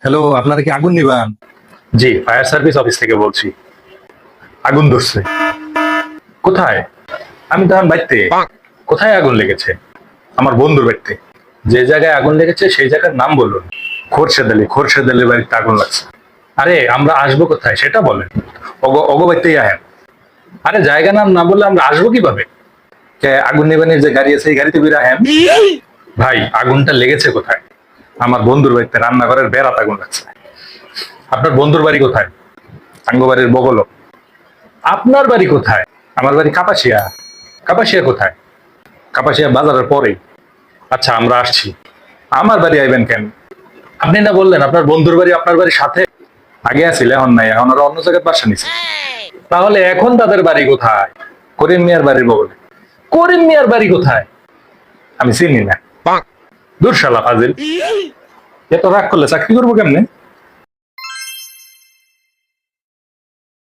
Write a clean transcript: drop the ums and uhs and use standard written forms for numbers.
Hello, আপনারা কি আগুন নিবান? জি, ফায়ার সার্ভিস অফিস থেকে বলছি। আগুন ধরছে। কোথায়? আমি তো এখন বাড়িতে। কোথায় আগুন লেগেছে? আমার বন্ধুর বাড়িতে। যে জায়গায় আগুন লেগেছে সেই জায়গার নাম বলুন। খোরশেদ আলী বাড়িতে আগুন লাগছে। আরে আমরা আসবো কোথায় সেটা বলেন। অগো বাড়িতেই আহেন। আরে জায়গা নাম না বললে আমরা আসবো কিভাবে? আগুন নিবানের যে গাড়ি আছে এই গাড়িতে বের আহেন। ভাই আগুনটা লেগেছে কোথায়? আমার বন্ধুর বাড়িতে রান্নাঘরের বেড়াতে আগুন লাগছে। আপনার বন্ধুর বাড়ি কোথায়? আঙ্গ বাড়ির বগল। আপনার বাড়ি কোথায়? আমার বাড়ি কাপাসিয়া। কাপাসিয়া কোথায়? কাপাসিয়া বাজারের পরেই। আচ্ছা আমরা আসছি। আমার বাড়ি আইবেন কেন? আপনি না বললেন আপনার বন্ধুর বাড়ি আপনার বাড়ির সাথে? আগে আছিল, এখন নাই, এখন ওরা অন্য জায়গায় বাসা নিছে। তাহলে এখন তাদের বাড়ি কোথায়? করিম মিয়ার বাড়ির বগলে। করিম মিয়ার বাড়ি কোথায়? আমি চিনি না। দূর শালা ফাজিল। এত রাগ করলে চাকরি করবো কেমনে?